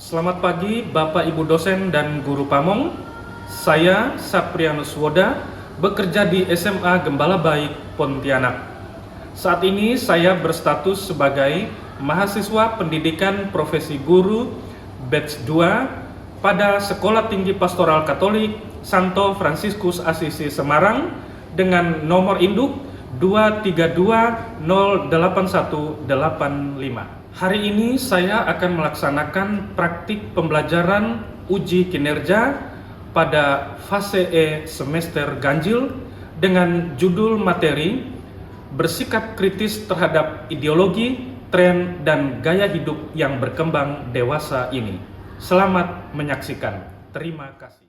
Selamat pagi Bapak Ibu dosen dan guru Pamong. Saya Saprianus Woda, bekerja di SMA Gembala Baik, Pontianak. Saat ini saya berstatus sebagai mahasiswa pendidikan profesi guru batch 2 pada Sekolah Tinggi Pastoral Katolik Santo Fransiskus Asisi Semarang dengan nomor induk 232081885. Hari ini saya akan melaksanakan praktik pembelajaran uji kinerja pada fase E semester ganjil dengan judul materi bersikap kritis terhadap ideologi, tren, dan gaya hidup yang berkembang dewasa ini. Selamat menyaksikan. Terima kasih.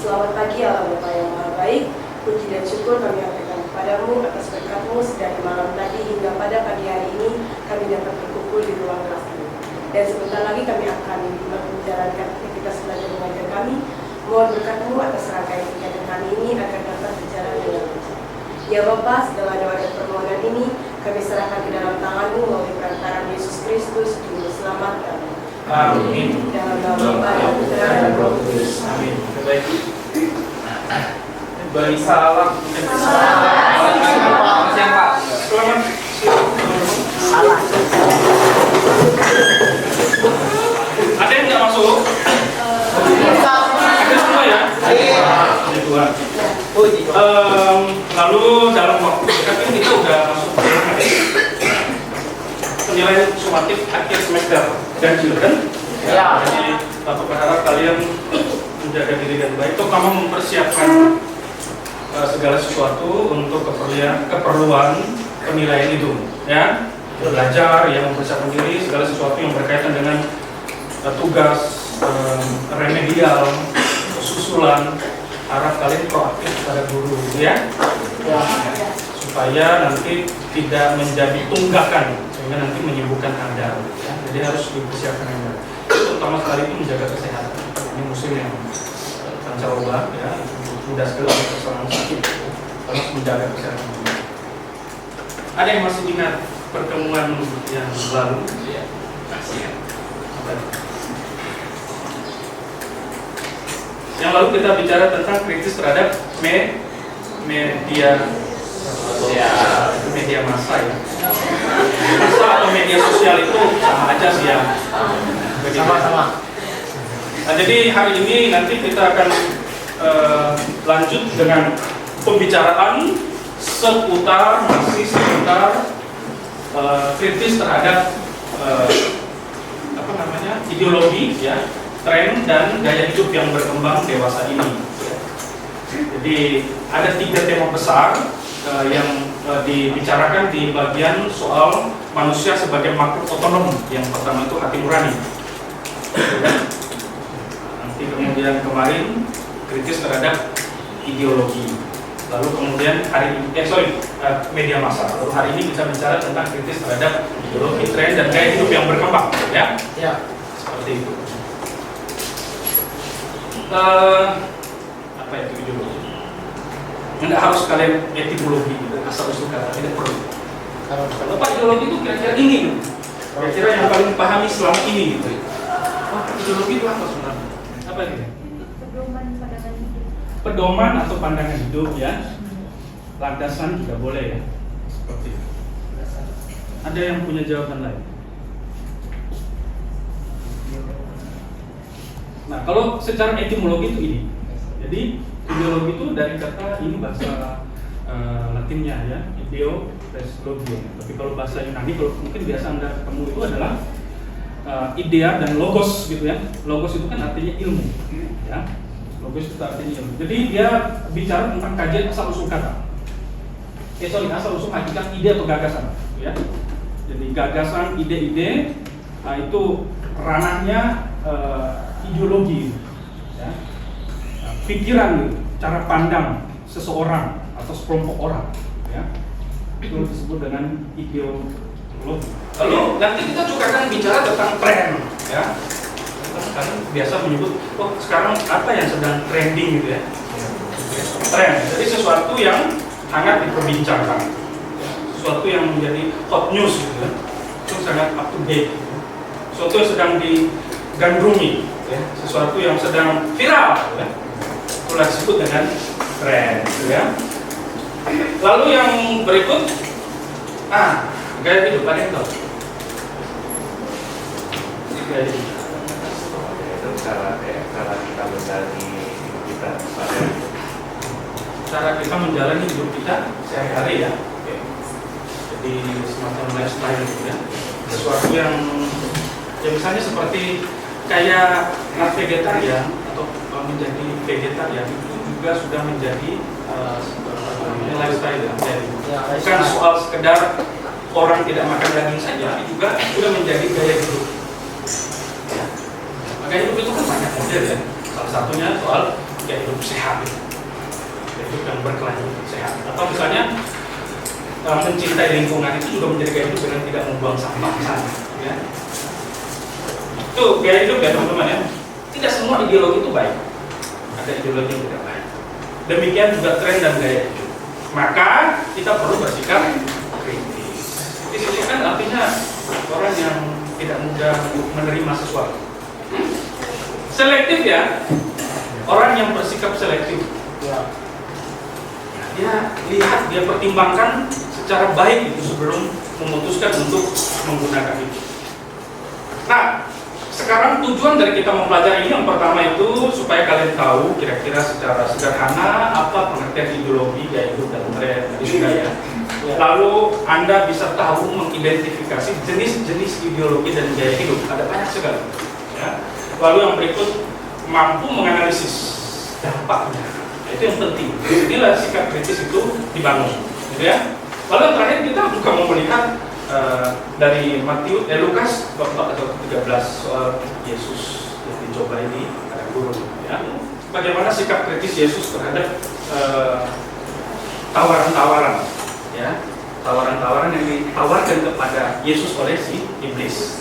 Selamat pagi Allah Bapa yang Maha Baik. Puji dan syukur kami haturkan kepadamu atas berkat-Mu sedari malam tadi hingga pada pagi hari ini kami dapat berkumpul di ruang kelas ini. Dan sebentar lagi kami akan menjalankan aktivitas belajar mengajar kami. Mohon berkat-Mu atas rangkaian kegiatan kami ini agar dapat berjalan dengan lancar. Ya Bapa, segala doa dan permohonan ini kami serahkan ke dalam tangan-Mu melalui perantaraan Yesus Kristus, Juru Selamat kami. Amin. Dalam nama Bapa dan Putra dan Roh Kudus. Amin. Baik. Bagi salam. Selamat siang Pak. Selamat. Ada yang nggak masuk? Ada semua ya? Ada dua. Lalu dalam waktu dekat ini kita udah masuk ke penilaian sumatif akhir semester ganjil kan? Ya. Jadi Bapak berharap kalian menjaga diri dan baik, terutama mempersiapkan segala sesuatu untuk keperluan penilaian itu, ya. Belajar, yang mempersiapkan diri, segala sesuatu yang berkaitan dengan tugas remedial, susulan, harap kalian proaktif kepada guru, ya. Supaya nanti tidak menjadi tunggakan, sehingga nanti menyibukkan Anda, ya. Jadi harus dipersiapkan Anda. Terutama sekali itu menjaga kesehatan. Ini musim yang pancaroba, ya, mudah sekali persoalan sakit, harus menjaga kesehatan. Ada yang masih ingat pertemuan yang lalu? Ya, masih ya. Yang lalu kita bicara tentang kritis terhadap media massa ya. Massa atau media sosial itu sama aja sih ya. Sama-sama. Nah, jadi hari ini nanti kita akan lanjut dengan pembicaraan seputar kritis terhadap ideologi ya, tren dan gaya hidup yang berkembang dewasa ini. Jadi ada 3 tema besar yang dibicarakan di bagian soal manusia sebagai makhluk otonom. Yang pertama itu hati nurani. Nanti kemudian kemarin kritis terhadap ideologi. Lalu kemudian media massa. Lalu hari ini kita bicara tentang kritis terhadap ideologi, tren dan gaya hidup yang berkembang, ya? Ya. Seperti itu. Apa itu ideologi? Nggak harus kalian etimologi gitu, asal usul kata, tidak perlu. Kalau Pak ideologi itu kira-kira ini, kira-kira yang paling pahami selama ini gitu. Wah, ideologi itu apa sebenarnya? Apa itu? Pedoman atau pandangan hidup ya. Landasan juga boleh ya. Seperti itu. Ada yang punya jawaban lain? Nah, kalau secara etimologi itu ini. Jadi ideologi itu dari kata ini bahasa Latinnya ya, ideo plus logio. Tapi kalau bahasa Yunani, kalau mungkin biasa Anda ketemu itu adalah idea dan logos gitu ya. Logos itu kan artinya ilmu, ya. Logos itu artinya ilmu. Jadi dia bicara tentang kajian asal usul kata. Asal usul hakikat ide atau gagasan, ya. Jadi gagasan, ide-ide, itu ranahnya ideologi, ya. pikiran, cara pandang seseorang atau sekelompok orang, ya. Itu disebut dengan ideologi. Lalu nanti kita juga akan bicara tentang tren, ya. Kan biasa menyebut, oh sekarang apa yang sedang trending gitu ya. Tren, jadi sesuatu yang hangat diperbincangkan, sesuatu yang menjadi hot news gitu ya. Itu sangat up to date, sesuatu yang sedang digandrungi, ya. Sesuatu yang sedang viral, ya. Itulah disebut dengan tren, gitu ya. Lalu yang berikut, gaya hidup, ada yang tahu? Gaya hidup. Itu cara kita menjalani hidup kita sehari-hari. Cara kita menjalani hidup kita sehari-hari, ya. Oke. Jadi semacam lifestyle gitu ya. Sesuatu yang ya misalnya seperti kayak vegetarian atau menjadi vegetarian itu juga sudah menjadi lifestyle ya. Jadi bukan soal sekedar orang tidak makan daging saja, tapi juga sudah menjadi gaya hidup. Ya. Gaya hidup itu kan banyak model ya. Salah satunya soal gaya hidup sehat, gaya hidup yang berkelanjutan sehat. Atau misalnya mencintai lingkungan itu juga menjadi gaya hidup dengan tidak membuang sampah misalnya. Ya. Itu gaya hidup ya teman-teman ya. Tidak semua ideologi itu baik. Ada ideologi yang tidak baik. Demikian juga tren dan gaya hidup. Maka kita perlu bersikap kritis. Kritis itu kan artinya orang yang tidak mudah menerima sesuatu. Selektif ya. Orang yang bersikap selektif. Dia lihat, dia pertimbangkan secara baik itu sebelum memutuskan untuk menggunakan itu. Nah, sekarang tujuan dari kita mempelajari ini yang pertama itu supaya kalian tahu kira-kira secara sederhana apa pengertian ideologi, gaya hidup dan tren budaya. Lalu Anda bisa tahu mengidentifikasi jenis-jenis ideologi dan gaya hidup. Ada banyak sekali. Ya. Lalu yang berikut mampu menganalisis dampaknya. Itu yang penting. Inilah sikap kritis itu dibangun, gitu ya. Lalu yang terakhir kita juga mau melihat dari Lukas bab 4 atau 13 soal Yesus yang dicobai di padang gurun, ya. Bagaimana sikap kritis Yesus terhadap tawaran-tawaran, ya, tawaran-tawaran yang ditawarkan kepada Yesus oleh si iblis,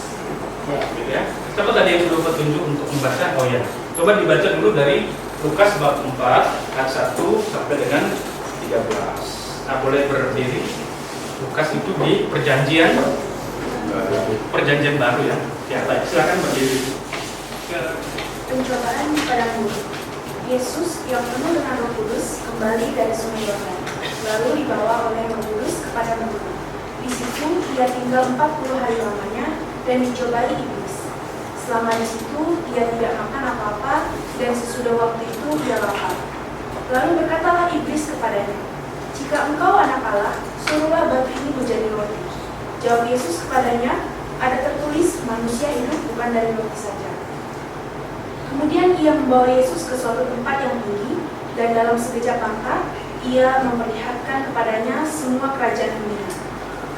gitu ya. Siapa tadi yang sudah petunjuk untuk membaca? Oh ya, coba dibaca dulu dari Lukas bab 4 ayat 1 sampai dengan 13. Nah, boleh berdiri. Lukas itu di perjanjian baru ya. Ya, baik, silakan berdiri. Pencobaan di padang gurun. Yesus yang penuh dengan Roh Kudus kembali dari Sungai Yordan, lalu dibawa oleh Roh Kudus kepada gunung. Di situ ia tinggal 40 hari lamanya dan dicobai iblis. Selama di situ ia tidak makan apa-apa dan sesudah waktu itu ia lapar. Lalu berkatalah iblis kepadanya, "Jika engkau anak Allah, suruhlah batu ini menjadi roti." Jawab Yesus kepadanya, "Ada tertulis, manusia hidup bukan dari roti saja." Kemudian ia membawa Yesus ke suatu tempat yang tinggi, dan dalam sekejap mata ia memperlihatkan kepadanya semua kerajaan dunia.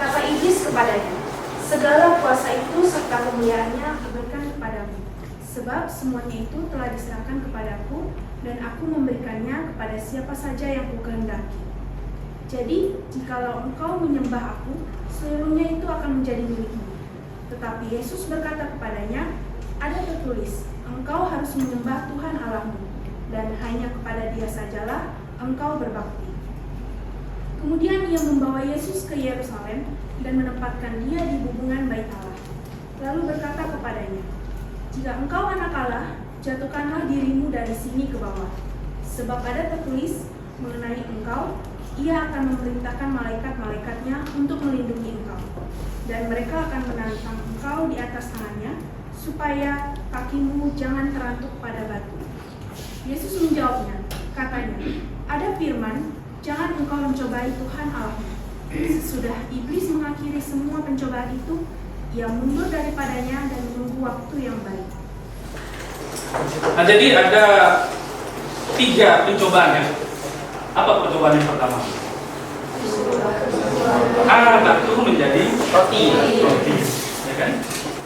Kata iblis kepadanya, "Segala kuasa itu serta kemuliaannya diberikan kepadamu, sebab semuanya itu telah diserahkan kepadaku, dan aku memberikannya kepada siapa saja yang kukehendaki. Jadi, jikalau engkau menyembah aku, seluruhnya itu akan menjadi milikmu." Tetapi Yesus berkata kepadanya, "Ada tertulis, engkau harus menyembah Tuhan Allahmu, dan hanya kepada Dia sajalah engkau berbakti." Kemudian ia membawa Yesus ke Yerusalem dan menempatkan Dia di hubungan bait Allah. Lalu berkata kepadanya, "Jika engkau anak Allah, jatuhkanlah dirimu dari sini ke bawah. Sebab ada tertulis mengenai engkau, Ia akan memerintahkan malaikat-malaikatnya untuk melindungi engkau, dan mereka akan menantang engkau di atas tangannya, supaya kakimu jangan terantuk pada batu." Yesus menjawabnya, katanya, "Ada firman, jangan engkau mencobai Tuhan Allahmu." Sesudah iblis mengakhiri semua pencobaan itu, ia mundur daripadanya dan menunggu waktu yang baik. Nah, jadi ada 3 pencobaan ya. Apa percobaan yang pertama? Batu menjadi roti, ya kan?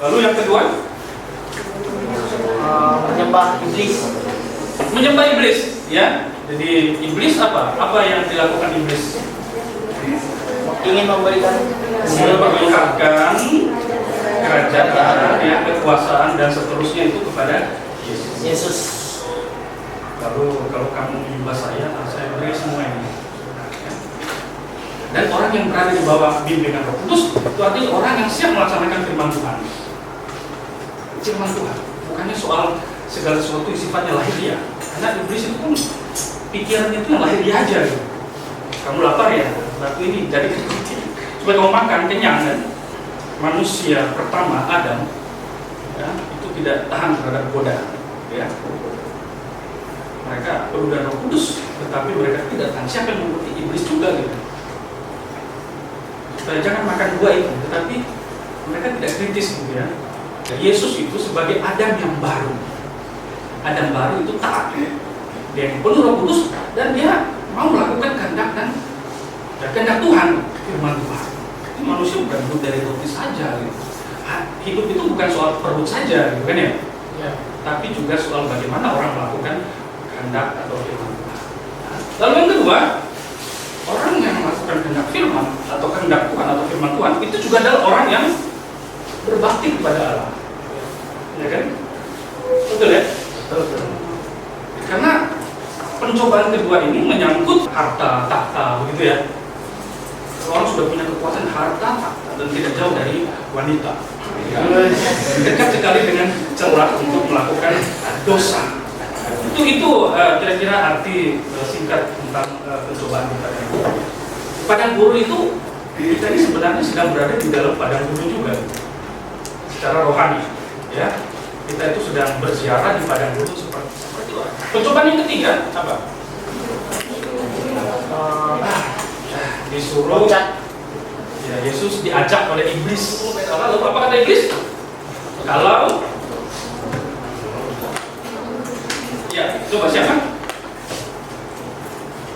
Lalu yang kedua? Menyembah iblis. Menyembah iblis. ya. Jadi iblis apa? Apa yang dilakukan iblis? Ingin memperlihatkan kerajaan, ya, kekuasaan dan seterusnya itu kepada Yesus. Lalu kalau kamu menyembah saya beri semua ini. Ya. Dan orang yang berada di bawah bimbingan Roh Kudus itu artinya orang yang siap melaksanakan firman Tuhan. Firman Tuhan, bukannya soal segala sesuatu yang sifatnya lahiriah. Karena iblis itu pun pikirannya itu yang lahiriah aja. Gitu. Kamu lapar ya, batu ini jadi kecil. Supaya kamu makan kenyang kan. Manusia pertama Adam, ya, itu tidak tahan terhadap godaan. Ya. Mereka perlu dan Roh Kudus, tetapi mereka tidak tahan. Siapa yang mengikuti iblis juga gitu. Supaya jangan makan buah itu, tetapi mereka tidak kritis gitu ya. Dan Yesus itu sebagai Adam yang baru. Adam baru itu taat. Dia yang penuh Roh Kudus dan dia mau melakukan kehendak dan kehendak Tuhan, firman Tuhan. Ini manusia bukan hidup dari roti saja gitu. Hidup itu bukan soal perut saja gitu kan ya. Ya. Tapi juga soal bagaimana orang melakukan kehendak atau firman Tuhan. Lalu yang kedua, orang yang melakukan kehendak firman atau kehendak Tuhan atau firman Tuhan itu juga adalah orang yang berbakti kepada Allah. Ya kan? Betul ya? Betul. Karena pencobaan kedua ini menyangkut harta, tahta, begitu ya. Orang sudah punya kekuatan harta, tahta, dan tidak jauh dari wanita. Ya. Dekat sekali dengan celah untuk melakukan dosa. Itu kira-kira arti singkat tentang pencobaan kita. Padang gurun itu kita ini sebenarnya sedang berada di dalam padang gurun juga, secara rohani. Ya, kita itu sedang berziarah di padang gurun seperti itu. Pencobaan yang ketiga apa? Disuruh. Ya, Yesus diajak oleh iblis. Lalu apa kata iblis? Kalau ya, coba siapa?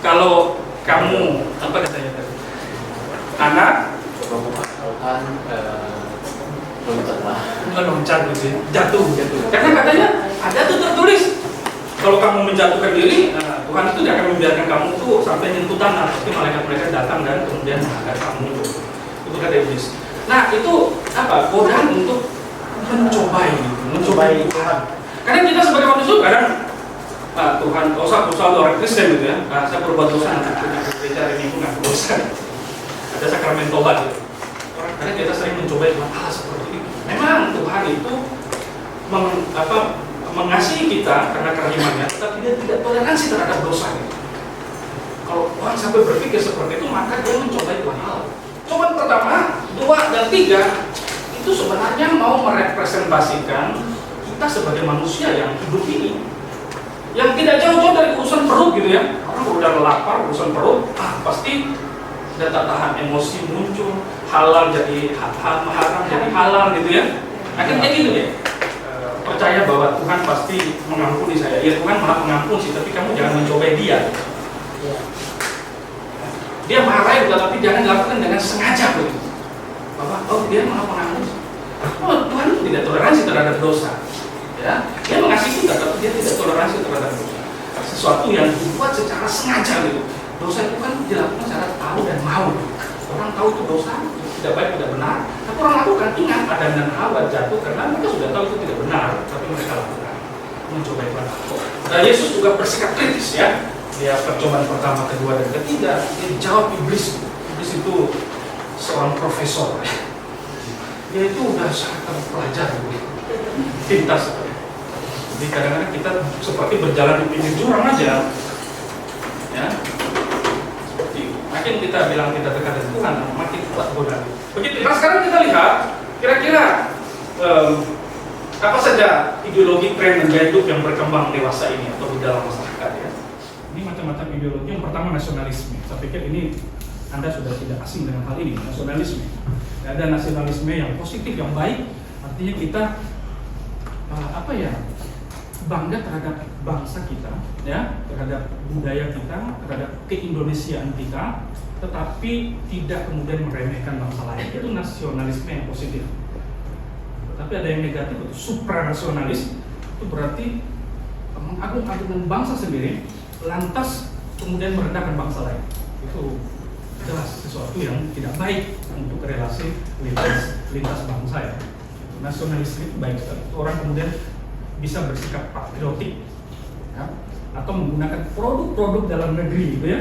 Kalau kamu apa katanya tadi? Anak loncat gitu ya, jatuh. Karena katanya ada tuh tertulis kalau kamu menjatuhkan diri, Tuhan itu tidak akan membiarkan kamu tuh sampai nyentuh tanah, tapi malaikat datang dan kemudian mengangkat kamu. Itu kata iblis. Nah itu apa? Godaan untuk mencobai Tuhan. Karena kita sebagai manusia kadang Tuhan, dosa orang Kristen gitu ya. Saya berbuat dosa, nanti punya gereja hari Minggu nggak dosa. Ada sakramen tobat gitu. Karena kita sering mencobai Tuhan Allah seperti itu. Memang Tuhan itu mengasihi kita karena kerahimannya, tetapi dia tidak toleransi terhadap dosa gitu. Kalau orang sampai berpikir seperti itu, maka dia mencobai Tuhan Allah. Cobaan pertama, 2 dan 3 itu sebenarnya mau merepresentasikan kita sebagai manusia yang hidup ini, yang tidak jauh-jauh dari urusan perut gitu ya. Orang udah lapar, urusan perut, pasti data tahan emosi muncul, halal jadi haram jadi halal gitu ya. Akhirnya gitu ya. Percaya bahwa Tuhan pasti mengampuni saya. Ya Tuhan maha pengampun sih, tapi kamu jangan mencobai dia. Dia marah juga, tapi jangan dilakukan dengan sengaja begitu. Bahwa dia maha pengampun. Tuhan itu tidak toleransi terhadap dosa. Ya, dia mengasihi kita, tapi dia tidak toleransi terhadap dosa. Sesuatu yang dibuat secara sengaja gitu. Dosa itu kan dilakukan secara tahu dan mau. Orang tahu itu dosa, tidak baik, tidak benar. Tapi orang lakukan. Ingat, Adam dan Hawa jatuh karena mereka sudah tahu itu tidak benar, tapi mereka lakukan. Mencoba Tuhan. Nah, Yesus juga bersikap kritis ya. Dia percobaan pertama, kedua, dan ketiga, dia jawab iblis. Iblis itu seorang profesor. Dia itu udah sangat terpelajar gitu. Pintas sekali. Jadi kadang-kadang kita seperti berjalan di pinggir jurang aja, ya. Seperti itu. Makin kita bilang kita dekat dengan Tuhan, makin kuat godaan. Begitu. Nah sekarang kita lihat, kira-kira apa saja ideologi tren dan gaya hidup yang berkembang dewasa ini atau di dalam masyarakat ya. Ini macam-macam ideologi. Yang pertama nasionalisme. Saya pikir ini Anda sudah tidak asing dengan hal ini, nasionalisme. Ada nasionalisme yang positif, yang baik. Artinya kita bangga terhadap bangsa kita, ya, terhadap budaya kita, terhadap keindonesiaan kita, tetapi tidak kemudian meremehkan bangsa lain. Itu nasionalisme yang positif. Tapi ada yang negatif, itu supranasionalis. Itu berarti mengagung-agungkan bangsa sendiri, lantas kemudian merendahkan bangsa lain. Itu jelas sesuatu yang tidak baik untuk relasi lintas bangsa ya. Nasionalisme baik sekali. Orang kemudian bisa bersikap patriotik ya, atau menggunakan produk-produk dalam negeri gitu ya,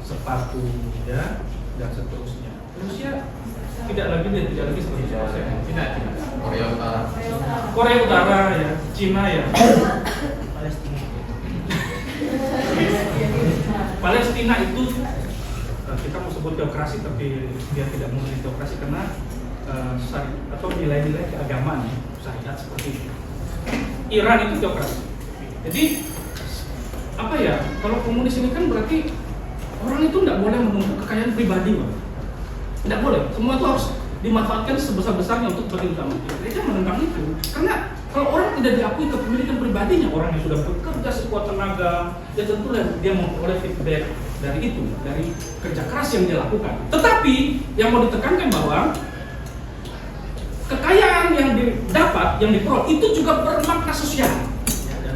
sepatu ya dan seterusnya. Rusia tidak lagi seperti itu. Tidak. Korea Utara ya, Cina ya. Palestina itu kita mau sebut teokrasi tapi dia tidak mungkin teokrasi karena atau nilai-nilai keagamaan syariat seperti itu. Iran itu teokrasi. Jadi apa ya? Kalau komunis ini kan berarti orang itu tidak boleh menuntut kekayaan pribadi, Pak. Tidak boleh. Semua itu harus dimanfaatkan sebesar-besarnya untuk kepentingan. Mereka menentang itu karena kalau orang tidak diakui kepemilikan pribadinya, orang yang sudah bekerja sekuat tenaga, ya tentulah dia memperoleh feedback dari itu, dari kerja keras yang dia lakukan. Tetapi yang mau ditekankan bahwa kekayaan yang didapat, yang diperoleh itu juga bermakna sosial.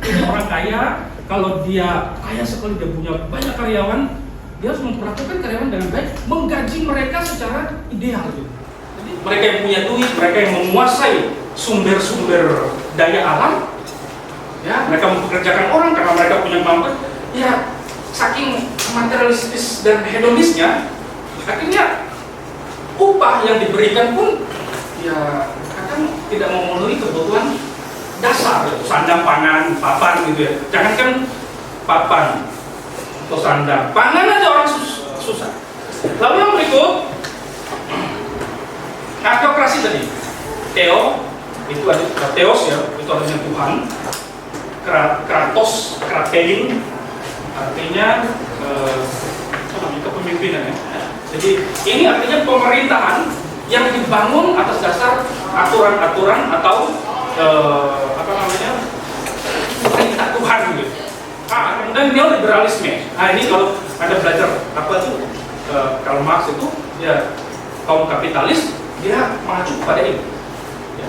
Dan orang kaya, kalau dia kaya sekali, dia punya banyak karyawan, dia harus memperlakukan karyawan dengan baik, menggaji mereka secara ideal. Jadi mereka yang punya duit, mereka yang menguasai sumber-sumber daya alam, ya mereka mempekerjakan orang karena mereka punya kemampuan. Ya saking materialistis dan hedonisnya, akhirnya upah yang diberikan pun ya kadang tidak memenuhi kebutuhan dasar, sandang, pangan, papan gitu ya. Jangankan papan atau sandang, pangan aja orang susah. Lalu yang berikut, teokrasi tadi, itu ada Theos ya, itu artinya Tuhan. Kratos, kratein, artinya kepemimpinan ya. Jadi ini artinya pemerintahan yang dibangun atas dasar aturan-aturan atau perintah Tuhan gitu. Kemudian neoliberalisme. Nah ini kalau Anda belajar apa itu Karl Marx itu ya kaum kapitalis, dia mengacu pada ini. Ya,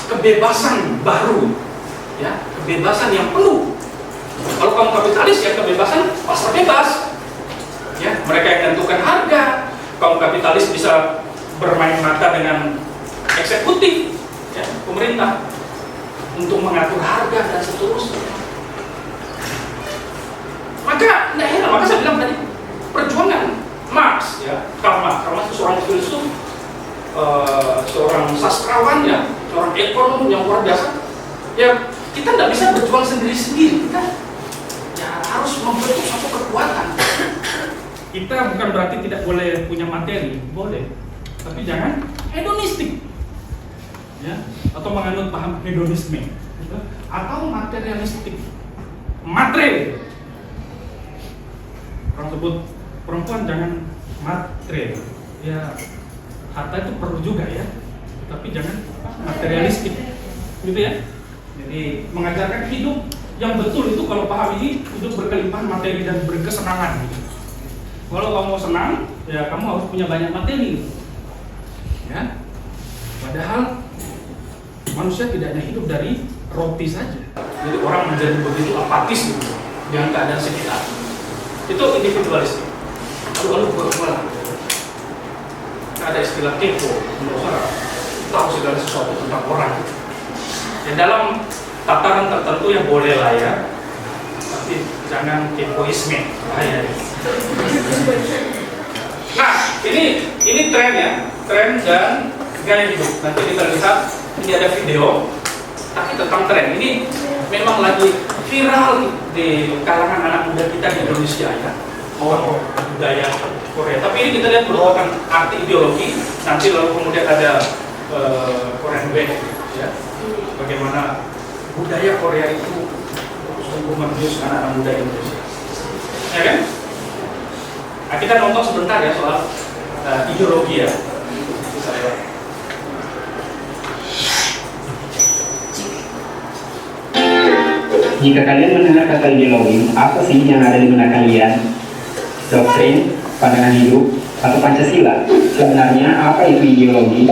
kebebasan baru, ya kebebasan yang penuh. Kalau kaum kapitalis ya kebebasan pasar bebas. Ya, mereka yang tentukan harga. Kaum kapitalis bisa bermain mata dengan eksekutif, ya, pemerintah untuk mengatur harga dan seterusnya. Maka, maka saya bilang tadi perjuangan Marx, ya, Karl Marx itu seorang filsuf, seorang sastrawan, ya, seorang ekonom yang luar biasa. Ya, kita tidak bisa berjuang sendiri-sendiri. Kita ya harus membentuk satu kekuatan. Kita bukan berarti tidak boleh punya materi, boleh, tapi jangan hedonistik, ya, atau menganut paham hedonisme, gitu, atau materialistik, matre. Orang sebut perempuan jangan matre, ya harta itu perlu juga ya, tapi jangan materialistik, gitu ya. Jadi mengajarkan hidup yang betul itu kalau paham ini hidup berkelimpahan materi dan berkesenangan. Gitu. Kalau kamu mau senang, ya kamu harus punya banyak materi. Ya. Padahal manusia tidak hanya hidup dari roti saja. Jadi orang menjadi begitu apatis gitu dengan keadaan sekitar. Itu individualisme. Lalu berkembang. Ada istilah kepo, menurut saya tahu segala sesuatu tentang orang. Ya, dalam tataran tertentu yang boleh lah ya, tapi jangan kepoisme, bahaya. Nah, ini tren ya, tren dan gaya hidup. Nanti kita lihat, ini ada video, tapi tentang tren ini memang lagi viral di kalangan anak muda kita di Indonesia ya. Budaya Korea. Tapi ini kita lihat merupakan arti ideologi. Nanti lalu kemudian ada Korean Wave, ya. Bagaimana budaya Korea itu sungguh membius anak-anak muda Indonesia. Ya kan? Nah, kita nonton sebentar ya soal ideologi ya. Jika kalian mendengar kata ideologi, apa sih yang ada di benak kalian? Doktrin, pandangan hidup, atau Pancasila? Sebenarnya apa itu ideologi?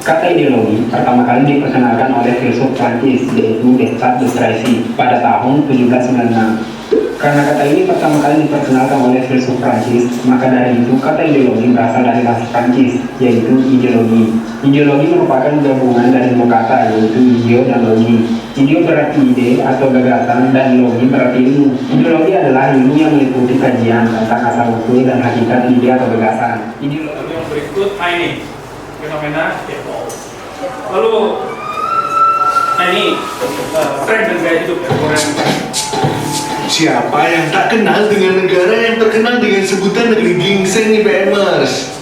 Kata ideologi pertama kali diperkenalkan oleh filsuf Prancis yaitu Descartes de Tracy pada tahun 1796. Karena kata ini pertama kali diperkenalkan oleh filsuf Prancis, maka dari itu kata ideologi berasal dari bahasa Prancis yaitu ideologi. Ideologi merupakan gabungan dari dua kata yaitu ideo dan logi. Ideo berarti ide atau gagasan dan logi berarti ilmu. Ideologi adalah ilmu yang meliputi kajian tentang asal-usul dan hakikat ide atau gagasan. Ideologi. Lalu yang berikut, ini fenomena K-pop. Lalu, ini tren dan gaya hidup ya, Korea. Siapa yang tak kenal dengan negara yang terkenal dengan sebutan negeri gingseng nih PMers?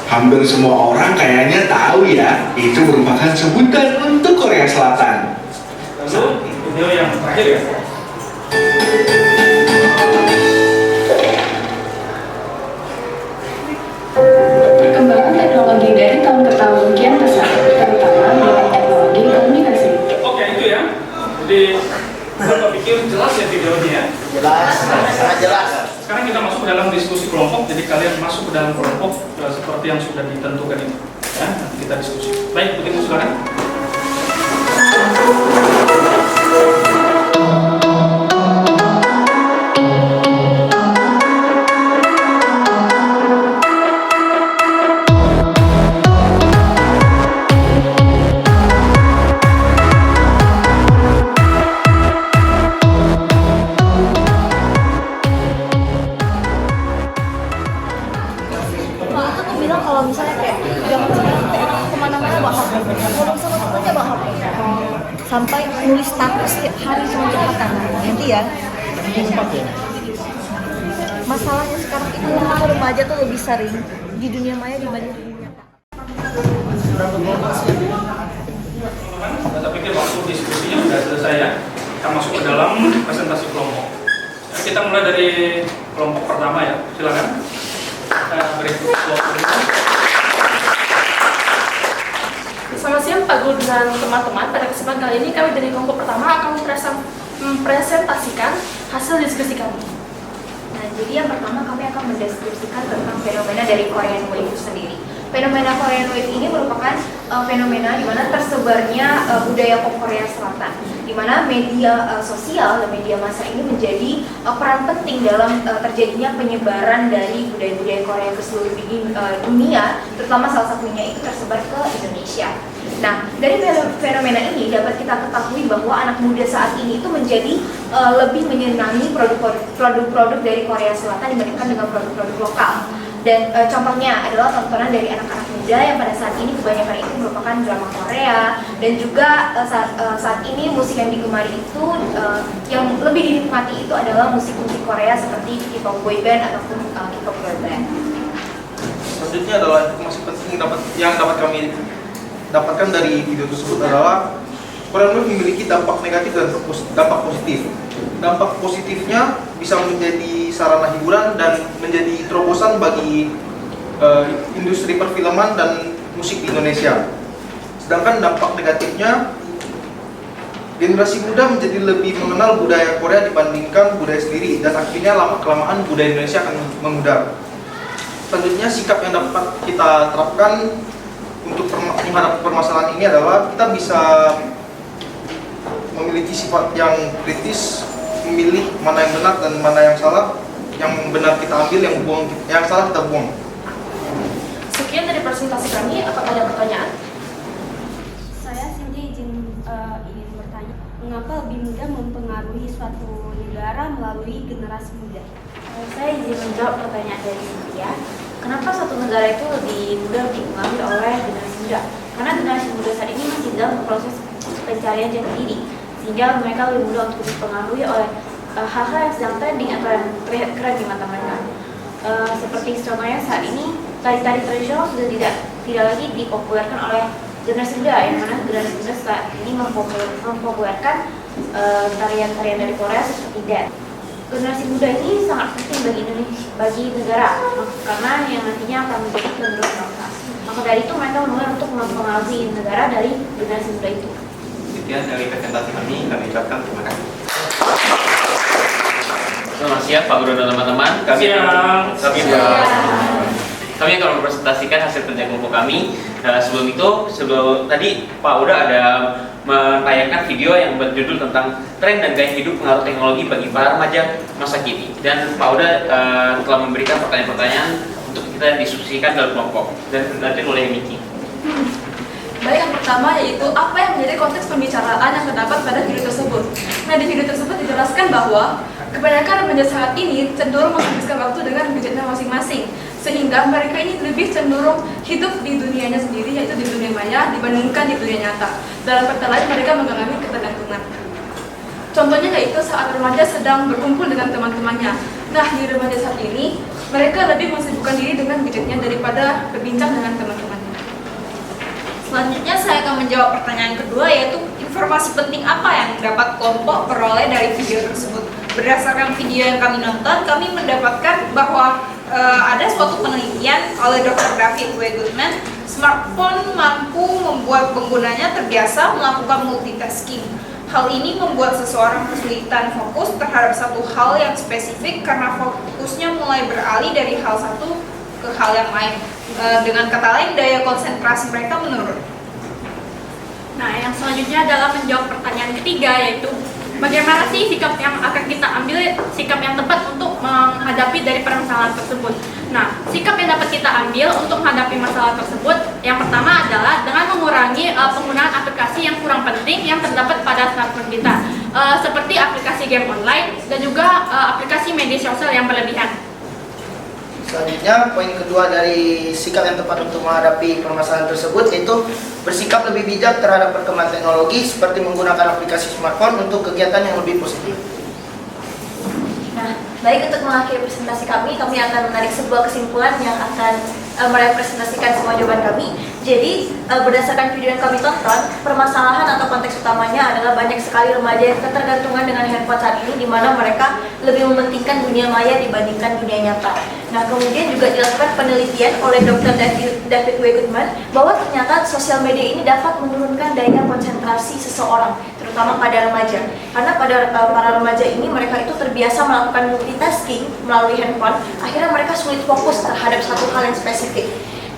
Hampir semua orang kayaknya tahu ya, itu merupakan sebutan untuk Korea Selatan. Lalu, video yang terakhir ya. Perkembangan teknologi dari tahun ke tahun kian pesat, terutama dalam teknologi komunikasi. Oke, itu ya. Jadi, saya pikir jelas ya videonya ya. Jelas, sangat jelas. Sekarang kita masuk ke dalam diskusi kelompok, jadi kalian masuk ke dalam kelompok seperti yang sudah ditentukan ini. Ya, nanti kita diskusi. Baik, Putri silakan. Aku bilang kalau misalnya kayak jangan kemana-mana bawa HP, kalau bisa aja bawa HP, sampai nulis status setiap hari cuma curhatan. Nanti ya. Masalahnya sekarang itu anak remaja tuh lebih sering di dunia maya dibanding di dunia nyata. Saya pikir waktu diskusinya sudah selesai ya. Kita masuk ke dalam presentasi kelompok. Kita mulai dari kelompok pertama ya. Silakan. Berikut Selamat siang Pak Guru dan teman-teman. Pada kesempatan kali ini kami dari kelompok pertama akan mempresentasikan hasil diskusi kami. Nah, jadi yang pertama kami akan mendeskripsikan tentang fenomena dari Korean Wave itu sendiri. Fenomena Korean Wave ini merupakan fenomena di mana tersebarnya budaya pop Korea Selatan, di mana media sosial dan media massa ini menjadi peran penting dalam terjadinya penyebaran dari budaya-budaya Korea ke seluruh dunia, terutama salah satunya itu tersebar ke Indonesia. Nah, dari fenomena ini dapat kita ketahui bahwa anak muda saat ini itu menjadi lebih menyenangi produk-produk dari Korea Selatan dibandingkan dengan produk-produk lokal. Dan contohnya adalah tontonan dari anak-anak muda yang pada saat ini kebanyakan itu merupakan drama Korea, dan juga saat ini musik yang digemari itu yang lebih dinikmati itu adalah musik-musik Korea seperti K-pop boyband ataupun K-pop girl band. Selanjutnya adalah informasi penting yang dapat kami dapatkan dari video tersebut adalah Korean Wave memiliki dampak negatif dan dampak positif. Dampak positifnya bisa menjadi sarana hiburan dan menjadi terobosan bagi industri perfilman dan musik di Indonesia. Sedangkan dampak negatifnya, generasi muda menjadi lebih mengenal budaya Korea dibandingkan budaya sendiri, dan akhirnya lama-kelamaan budaya Indonesia akan memudar. Selanjutnya, sikap yang dapat kita terapkan untuk menghadapi permasalahan ini adalah kita bisa memiliki sifat yang kritis, memilih mana yang benar dan mana yang salah. Yang benar kita ambil, yang salah kita buang. Sekian dari presentasi kami. Apakah ada pertanyaan? Saya Cindy ingin bertanya, mengapa lebih mudah mempengaruhi suatu negara melalui generasi muda? Saya izin menjawab pertanyaan dari Cynthia. Kenapa suatu negara itu lebih mudah dipengaruhi oleh generasi muda? Karena generasi muda saat ini masih dalam proses pencarian jati diri, sehingga mereka lebih mudah untuk dipengaruhi oleh hal-hal yang sedang trending atau yang terlihat keren di mata mereka. Seperti contohnya saat ini tari-tari tradisional sudah tidak lagi dipopulerkan oleh generasi muda, yang mana generasi muda saat ini mempopulerkan tarian-tarian dari Korea seperti dance. Generasi muda ini sangat penting bagi Indonesia, bagi negara, karena yang nantinya akan menjadi penerus bangsa. Maka dari itu mereka memulai untuk mempengaruhi negara dari generasi muda itu. Sekian dari presentasi kami ucapkan terima kasih. Selamat siang Pak Guru dan teman-teman. Kami Siang. kami akan mempresentasikan hasil kerja kelompok kami. Sebelum tadi Pak Uda ada menayangkan video yang berjudul tentang tren dan gaya hidup pengaruh teknologi bagi para remaja masa kini. Dan Pak Uda telah memberikan pertanyaan-pertanyaan untuk kita diskusikan dalam kelompok dan dilanjutkan oleh Miki. Baik, yang pertama yaitu apa yang menjadi konteks pembicaraan yang terdapat pada video tersebut. Nah, di video tersebut dijelaskan bahwa kebanyakan remaja saat ini cenderung menghabiskan waktu dengan gadgetnya masing-masing, sehingga mereka ini lebih cenderung hidup di dunianya sendiri, yaitu di dunia maya, dibandingkan di dunia nyata. Dalam kata lain, mereka mengalami ketergantungan. Contohnya yaitu saat remaja sedang berkumpul dengan teman-temannya. Nah, di remaja saat ini, mereka lebih mensibukkan diri dengan gadgetnya daripada berbincang dengan teman-temannya. Selanjutnya saya akan menjawab pertanyaan kedua, yaitu informasi penting apa yang dapat kelompok peroleh dari video tersebut. Berdasarkan video yang kami nonton, kami mendapatkan bahwa ada suatu penelitian oleh Dr. David W. Goodman, smartphone mampu membuat penggunanya terbiasa melakukan multitasking. Hal ini membuat seseorang kesulitan fokus terhadap satu hal yang spesifik karena fokusnya mulai beralih dari hal satu ke hal yang lain. Dengan kata lain, daya konsentrasi mereka menurun. Nah, yang selanjutnya adalah menjawab pertanyaan ketiga, yaitu bagaimana sih sikap yang akan kita ambil, sikap yang tepat untuk menghadapi dari permasalahan tersebut. Nah, sikap yang dapat kita ambil untuk menghadapi masalah tersebut, yang pertama adalah dengan mengurangi penggunaan aplikasi yang kurang penting yang terdapat pada smartphone kita, seperti aplikasi game online dan juga aplikasi media sosial yang berlebihan. Selanjutnya, poin kedua dari sikap yang tepat untuk menghadapi permasalahan tersebut yaitu bersikap lebih bijak terhadap perkembangan teknologi seperti menggunakan aplikasi smartphone untuk kegiatan yang lebih positif. Nah, baik, untuk mengakhiri presentasi kami akan menarik sebuah kesimpulan yang akan merepresentasikan semua jawaban kami. Jadi, berdasarkan video yang kami tonton, permasalahan atau konteks utamanya adalah banyak sekali remaja yang ketergantungan dengan handphone saat ini, di mana mereka lebih mementingkan dunia maya dibandingkan dunia nyata. Nah, kemudian juga dilakukan penelitian oleh Dr. David W. Goodman bahwa ternyata sosial media ini dapat menurunkan daya konsentrasi seseorang, terutama pada remaja. Karena pada para remaja ini, mereka itu terbiasa melakukan multitasking melalui handphone, akhirnya mereka sulit fokus terhadap satu hal yang spesifik.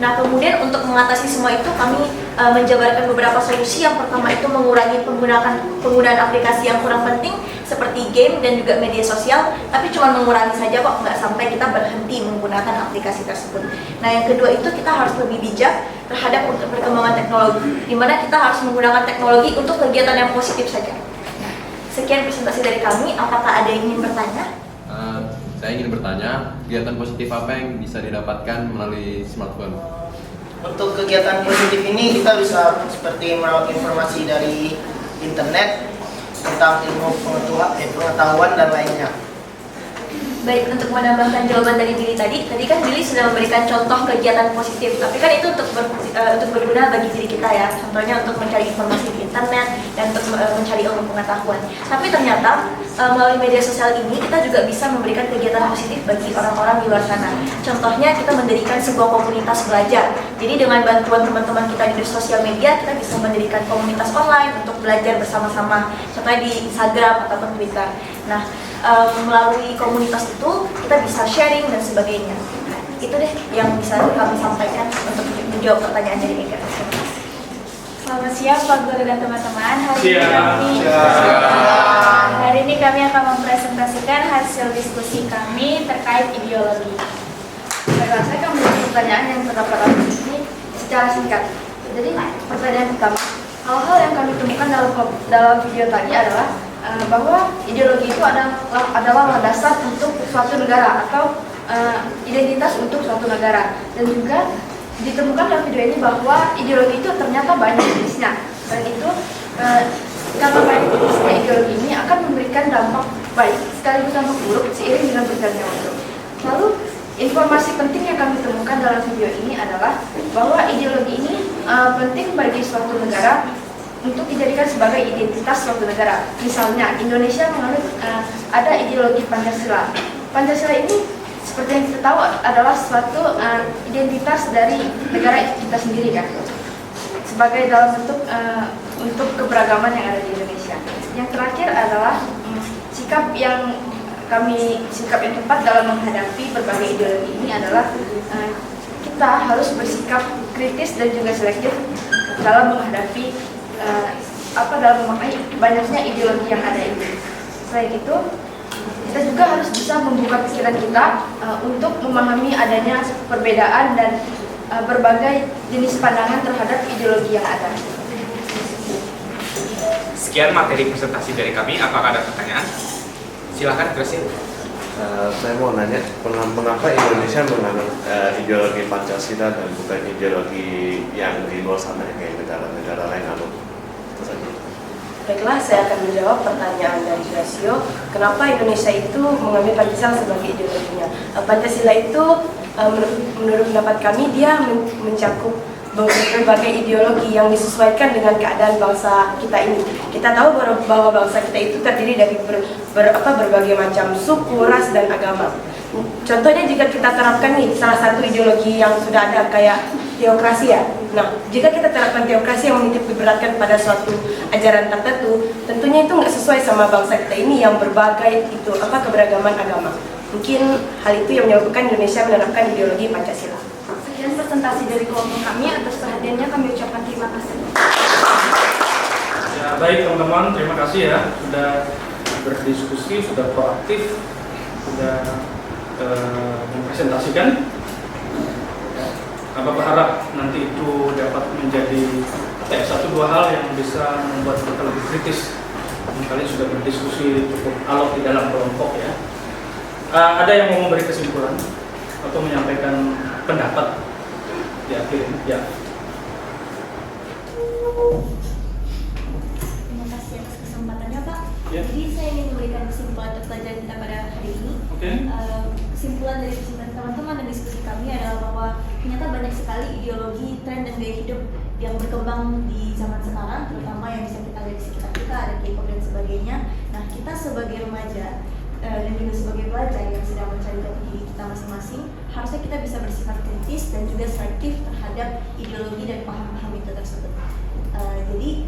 Nah, kemudian untuk mengatasi semua itu, kami menjabarkan beberapa solusi. Yang pertama itu mengurangi penggunaan aplikasi yang kurang penting seperti game dan juga media sosial, tapi cuma mengurangi saja kok, nggak sampai kita berhenti menggunakan aplikasi tersebut. Nah, yang kedua itu kita harus lebih bijak terhadap perkembangan teknologi, di mana kita harus menggunakan teknologi untuk kegiatan yang positif saja. Nah, sekian presentasi dari kami. Apakah ada yang ingin bertanya? Saya ingin bertanya, kegiatan positif apa yang bisa didapatkan melalui smartphone? Untuk kegiatan positif ini kita bisa seperti meraup informasi dari internet tentang ilmu pengetahuan dan lainnya. Baik, untuk menambahkan jawaban dari Billy tadi kan Billy sudah memberikan contoh kegiatan positif, tapi kan itu untuk berguna bagi diri kita ya. Contohnya untuk mencari informasi di internet dan untuk mencari ilmu pengetahuan. Tapi ternyata melalui media sosial ini kita juga bisa memberikan kegiatan positif bagi orang-orang di luar sana. Contohnya kita mendirikan sebuah komunitas belajar. Jadi dengan bantuan teman-teman kita di sosial media, kita bisa mendirikan komunitas online untuk belajar bersama-sama. Contohnya di Instagram ataupun Twitter. Nah, melalui komunitas itu kita bisa sharing dan sebagainya. Nah, itu deh yang bisa kami sampaikan untuk menjawab pertanyaan dari Eka. Selamat siang Pak Guru dan teman-teman. Hari ini kami akan mempresentasikan hasil diskusi kami terkait ideologi. Saya akan menjawab pertanyaan yang terdapat di sini secara singkat. Jadi pertanyaan pertama, hal-hal yang kami temukan dalam video tadi adalah bahwa ideologi itu adalah dasar untuk suatu negara atau identitas untuk suatu negara, dan juga ditemukan dalam video ini bahwa ideologi itu ternyata banyak jenisnya, dan itu karena banyak jenisnya ideologi ini akan memberikan dampak baik sekaligus dampak buruk seiring dengan berjalannya waktu. Lalu informasi penting yang kami temukan dalam video ini adalah bahwa ideologi ini penting bagi suatu negara untuk dijadikan sebagai identitas suatu negara. Misalnya, Indonesia menganut ada ideologi Pancasila. Pancasila ini, seperti yang kita tahu, adalah suatu identitas dari negara kita sendiri kan, sebagai dalam bentuk untuk keberagaman yang ada di Indonesia. Yang terakhir adalah sikap yang tepat dalam menghadapi berbagai ideologi ini adalah kita harus bersikap kritis dan juga selektif dalam menghadapi dalam memaknai banyaknya ideologi yang ada ini. Selain itu, kita juga harus bisa membuka pikiran kita untuk memahami adanya perbedaan dan berbagai jenis pandangan terhadap ideologi yang ada. Sekian materi presentasi dari kami. Apakah ada pertanyaan? Silakan, Gracia. Saya mau nanya, mengapa Indonesia menganut ideologi Pancasila dan bukan ideologi yang di luar sana kayak negara-negara lain anut? Itu saja. Baiklah, saya akan menjawab pertanyaan dari Gracio. Kenapa Indonesia itu mengambil Pancasila sebagai ideologinya? Pancasila itu menurut pendapat kami dia mencakup berbagai ideologi yang disesuaikan dengan keadaan bangsa kita ini. Kita tahu bahwa bangsa kita itu terdiri dari berbagai macam suku, ras, dan agama. Contohnya jika kita terapkan nih salah satu ideologi yang sudah ada kayak teokrasi ya. Nah, jika kita terapkan teokrasi yang menitik beratkan pada suatu ajaran tertentu, tentunya itu nggak sesuai sama bangsa kita ini yang berbagai keberagaman agama. Mungkin hal itu yang menyebabkan Indonesia menerapkan ideologi Pancasila. Sekian presentasi dari kelompok kami. Atas perhatiannya kami ucapkan terima kasih. Ya, baik teman-teman, terima kasih ya sudah berdiskusi, sudah proaktif, sudah mempresentasikan. Bapak harap nanti itu dapat menjadi satu dua hal yang bisa membuat kita lebih kritis. Kalian sudah berdiskusi cukup alot di dalam kelompok ya. Ada yang mau memberi kesimpulan atau menyampaikan pendapat di akhir ini? Ya. Terima kasih atas kesempatannya, Pak. Ya. Jadi saya ingin memberikan kesimpulan atas pelajaran kita pada hari ini. Oke. Kesimpulan dari kesimpulan teman-teman dan diskusi kami adalah bahwa ternyata banyak sekali ideologi, tren, dan gaya hidup yang berkembang di zaman sekarang, terutama yang bisa kita lihat di sekitar kita, ada K-pop dan sebagainya. Nah, kita sebagai remaja dan juga sebagai pelajar yang sedang mencari jati diri kita masing-masing, harusnya kita bisa bersikap kritis dan juga selektif terhadap ideologi dan paham-paham itu tersebut. Jadi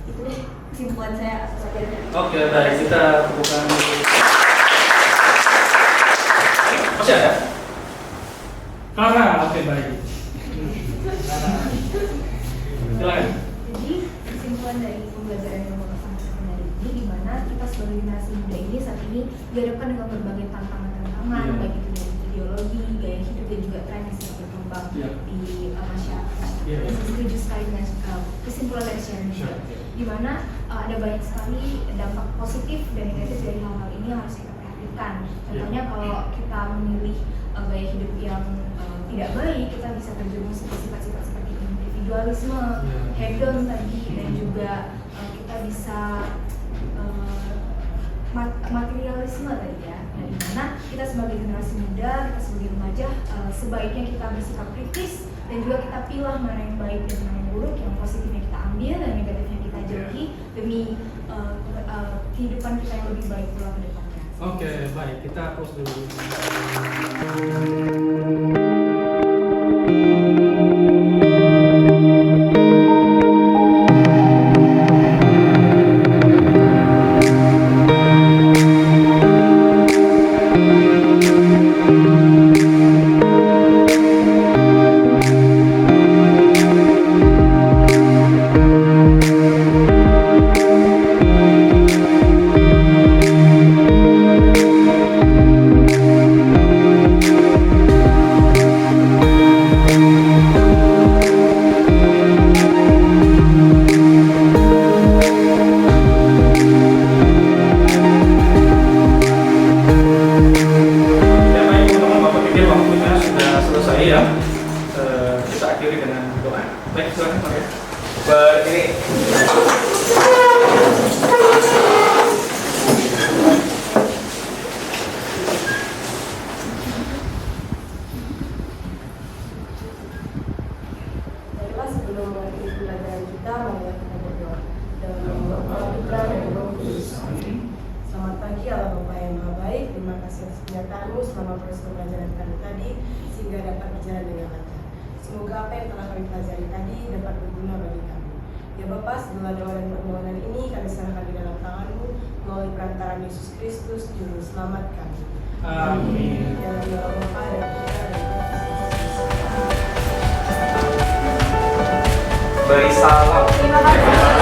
itu deh kesimpulan saya atas pelajaran ini. Oke, baik, kita bukan masih ada? Oke, baik. Silakan. Jadi kesimpulan dari pembelajaran yang sangat hari ini, di mana kita sebagai generasi muda ini saat ini dihadapkan dengan berbagai tantangan-tantangan, baik itu dari ideologi, gaya hidup, dan juga tren yang sedang berkembang di masyarakat. Saya setuju sekali dengan kesimpulan dari Sharon juga, di mana ada banyak sekali dampak positif dan negatif dari hal-hal ini yang harus kita perhatikan. Contohnya kalau kita memilih gaya hidup yang tidak baik, kita bisa terjerumus ke sifat-sifat seperti individualisme, hedon tadi, dan juga kita bisa materialisme tadi ya. Nah, dimana kita sebagai generasi muda, kita sebagai remaja, sebaiknya kita bersikap kritis dan juga kita pilih mana yang baik dan mana yang buruk, yang positifnya kita ambil dan negatifnya kita jauhi demi kehidupan kita yang lebih baik pula ke depannya. Oke, baik, kita pause dulu. Yesus Kristus, Juru Selamat kami. Amin. Dalam nama Bapa dan Putra dan Roh Kudus. beri salam. Terima kasih.